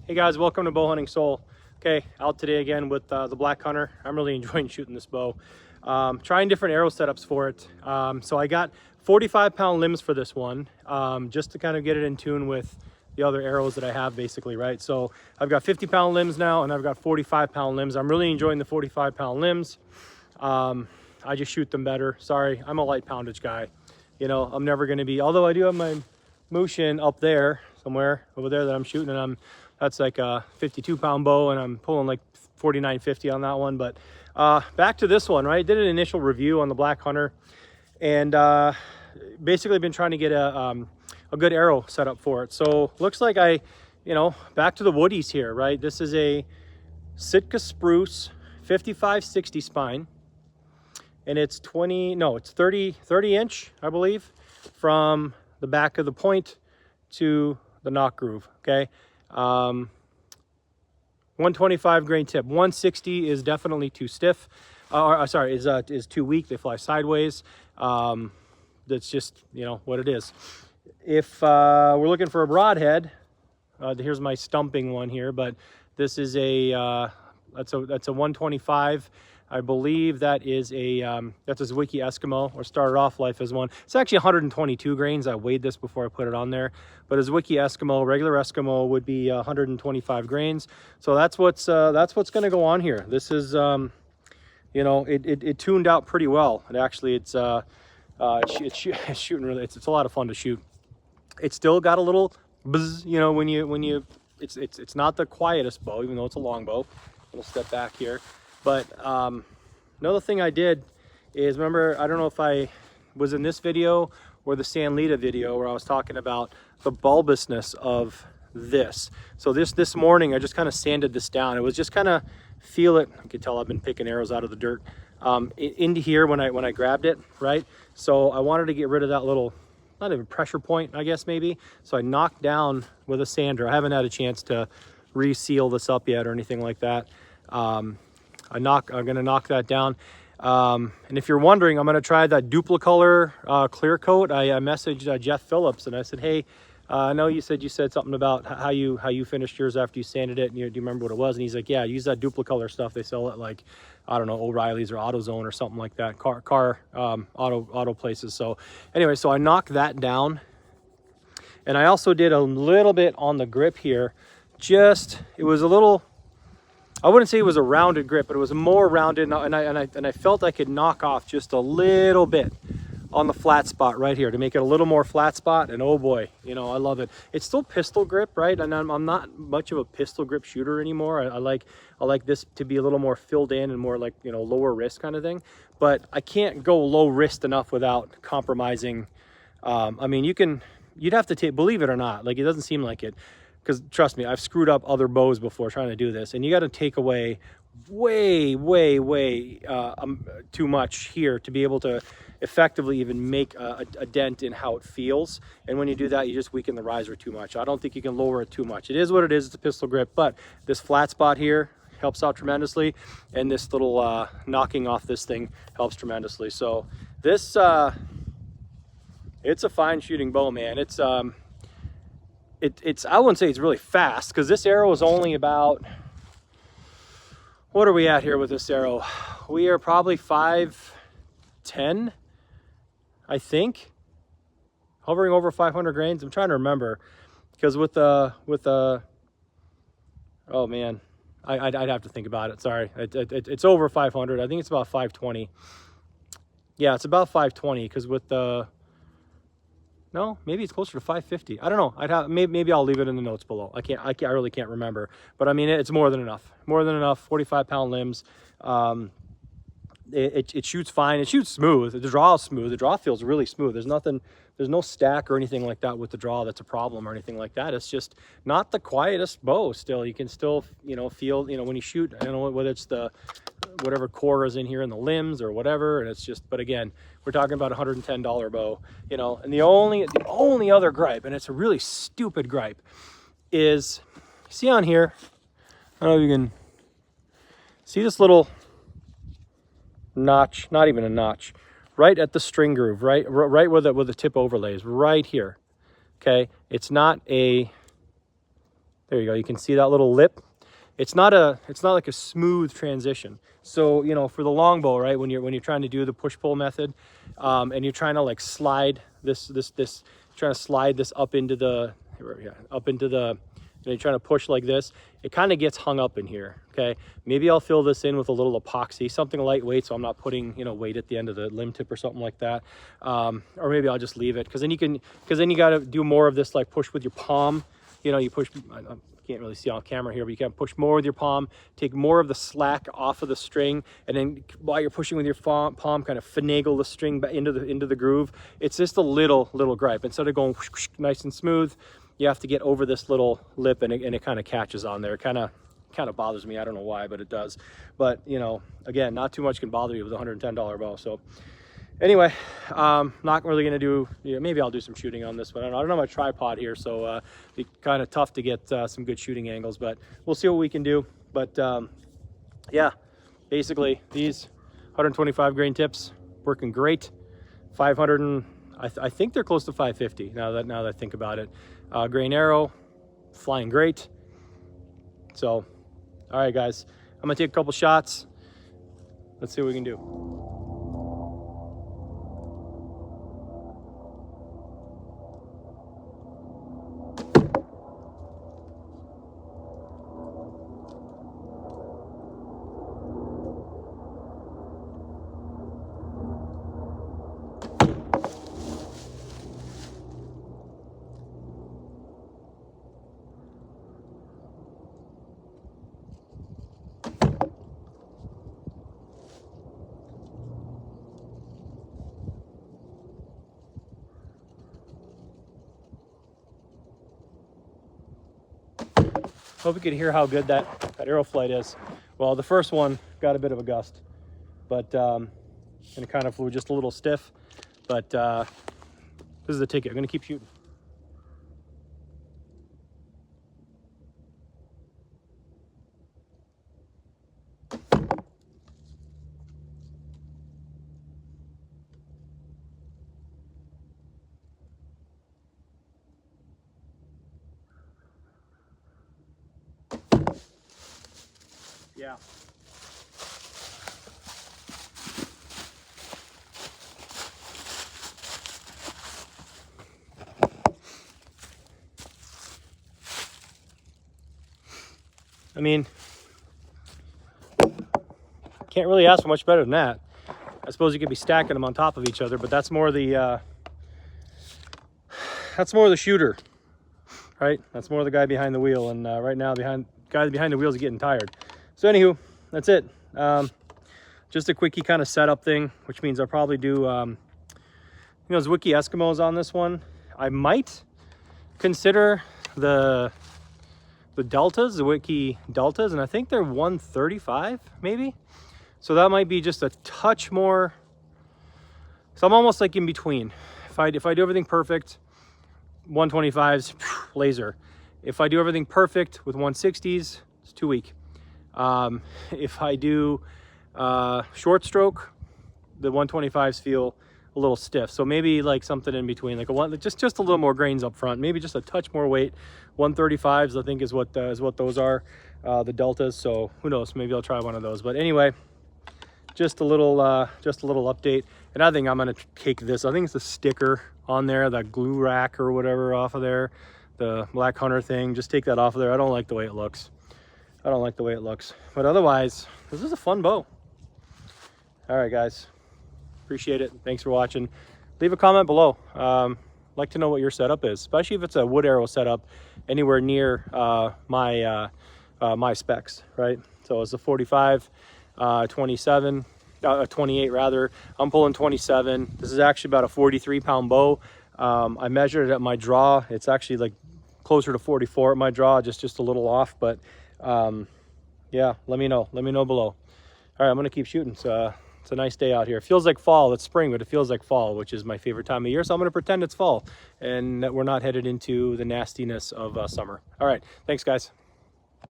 Hey guys, welcome to Bowhunting Soul. Okay, out today again with the Black Hunter. I'm really enjoying shooting this bow. Trying different arrow setups for it. So I got 45-pound limbs for this one, just to kind of get it in tune with the other arrows that I have basically, right? So I've got 50-pound limbs now and I've got 45-pound limbs. I'm really enjoying the 45-pound limbs. I just shoot them better. Sorry, I'm a light poundage guy. You know, I'm never gonna be, although I do have my Mushin up there, somewhere over there that I'm shooting, and that's like a 52-pound bow and I'm pulling like 49.50 on that one. But back to this one, right? Did an initial review on the Black Hunter and basically been trying to get a good arrow set up for it. So looks like back to the woodies here, right? This is a Sitka spruce 55-60 spine, and it's 30 inch, I believe, from the back of the point to the knock groove. Okay, 125 grain tip. 160 is definitely too stiff, is too weak. They fly sideways. That's just, you know, what it is. If we're looking for a broadhead, here's my stumping one here, but this is that's a 125. I believe that is that's a Zwicky Eskimo, or started off life as one. It's actually 122 grains. I weighed this before I put it on there, but a Zwicky Eskimo, regular Eskimo, would be 125 grains. So that's what's going to go on here. This is you know, it tuned out pretty well. And actually, it's shooting really. It's a lot of fun to shoot. It's still got a little buzz, you know, when you it's not the quietest bow, even though it's a longbow. We'll step back here. But another thing I did is, remember, I don't know if I was in this video or the San Lita video where I was talking about the bulbousness of this. So this morning I just kind of sanded this down. It was just kind of feel it. You can tell I've been picking arrows out of the dirt into here when I grabbed it, right? So I wanted to get rid of that little, not even pressure point, I guess maybe. So I knocked down with a sander. I haven't had a chance to reseal this up yet or anything like that. I'm gonna knock that down. And if you're wondering, I'm gonna try that Duplicolor clear coat. I messaged Jeff Phillips and I said, hey, I know you said something about how you finished yours after you sanded it, and do you remember what it was? And he's like, yeah, use that Duplicolor stuff. They sell it like, I don't know, O'Reilly's or AutoZone or something like that, car auto places. So anyway, so I knocked that down, and I also did a little bit on the grip here. It was a little, I wouldn't say it was a rounded grip, but it was more rounded, and I felt I could knock off just a little bit on the flat spot right here to make it a little more flat spot. And oh boy, you know, I love it. It's still pistol grip, right? And I'm not much of a pistol grip shooter anymore. I like this to be a little more filled in and more like, you know, lower wrist kind of thing. But I can't go low wrist enough without compromising. I mean, you'd have to take, believe it or not, like, it doesn't seem like it, because trust me, I've screwed up other bows before trying to do this, and you got to take away way too much here to be able to effectively even make a dent in how it feels. And when you do that, you just weaken the riser too much. I don't think you can lower it too much. It is what it is. It's a pistol grip, but this flat spot here helps out tremendously, and this little knocking off this thing helps tremendously. So this it's a fine shooting bow, man. It's I wouldn't say it's really fast, because this arrow is only about, what are we at here with this arrow? We are probably 5'10", I think, hovering over 500 grains. I'm trying to remember, because with the oh man, I'd have to think about it. Sorry, it's over 500. I think it's about 520. Yeah, it's about 520, because with the, no, maybe it's closer to 550. I don't know. Maybe I'll leave it in the notes below. I really can't remember. But I mean, it's more than enough. More than enough. 45-pound limbs. It shoots fine. It shoots smooth. The draw is smooth. The draw feels really smooth. There's no stack or anything like that with the draw that's a problem or anything like that. It's just not the quietest bow still. You can still, you know, feel, you know, when you shoot, I don't know whether it's the, whatever core is in here in the limbs or whatever. And it's just, but again, we're talking about a $110 bow, you know. And the only other gripe, and it's a really stupid gripe, is, see on here, I don't know if you can see this little notch, not even a notch, right at the string groove, right where the tip overlays, right here. Okay, it's not a There you go. You can see that little lip. It's not like a smooth transition. So, you know, for the longbow, right, when you're trying to do the push-pull method, and you're trying to like slide this trying to slide this up into the, you're trying to push like this, it kind of gets hung up in here. Okay, maybe I'll fill this in with a little epoxy, something lightweight, so I'm not putting, you know, weight at the end of the limb tip or something like that. Or maybe I'll just leave it, because then you got to do more of this, like push with your palm. You know, you push, I can't really see on camera here, but you can push more with your palm, take more of the slack off of the string, and then while you're pushing with your palm, kind of finagle the string back into the groove. It's just a little gripe. Instead of going whoosh, whoosh, nice and smooth, you have to get over this little lip, and it kind of catches on there. It kind of bothers me. I don't know why, but it does. But, you know, again, not too much can bother you with a $110 bow. So anyway, not really gonna do, you know, maybe I'll do some shooting on this one. I don't have my tripod here, so it'd be kind of tough to get some good shooting angles, but we'll see what we can do. But yeah, basically these 125 grain tips working great. 500 and I think they're close to 550 now that I think about it. Grain arrow flying great. So all right, guys, I'm gonna take a couple shots. Let's see what we can do. Hope you can hear how good that arrow flight is. Well, the first one got a bit of a gust, but and it kind of flew just a little stiff. But this is the ticket. I'm gonna keep shooting. Yeah. I mean, can't really ask for much better than that. I suppose you could be stacking them on top of each other, but that's more the shooter, right? That's more the guy behind the wheel, and right now guy behind the wheel is getting tired. So anywho, that's it. Just a quickie kind of setup thing, which means I'll probably do, you know, those Wiki Eskimos on this one. I might consider the deltas, the Wiki deltas, and I think they're 135 maybe. So that might be just a touch more. So I'm almost like in between. If I do everything perfect, 125s, laser. If I do everything perfect with 160s, it's too weak. If I do short stroke, the 125s feel a little stiff. So maybe like something in between, like just a little more grains up front, maybe just a touch more weight. 135s I think is what those are, the deltas. So who knows, maybe I'll try one of those. But anyway, just a little update. And I think I'm gonna take this, I think it's the sticker on there, that glue rack or whatever off of there, the Black Hunter thing. Just take that off of there. I don't like the way it looks. But otherwise, this is a fun bow. All right, guys, appreciate it. Thanks for watching. Leave a comment below. Like to know what your setup is, especially if it's a wood arrow setup anywhere near my specs, right? So it's a 45, 27, 28 rather. I'm pulling 27. This is actually about a 43-pound bow. I measured it at my draw. It's actually like closer to 44 at my draw, just a little off, but yeah, let me know below. All right, I'm gonna keep shooting. So it's a nice day out here. It feels like fall. It's spring, but it feels like fall, which is my favorite time of year. So I'm gonna pretend it's fall and that we're not headed into the nastiness of summer. All right, thanks guys.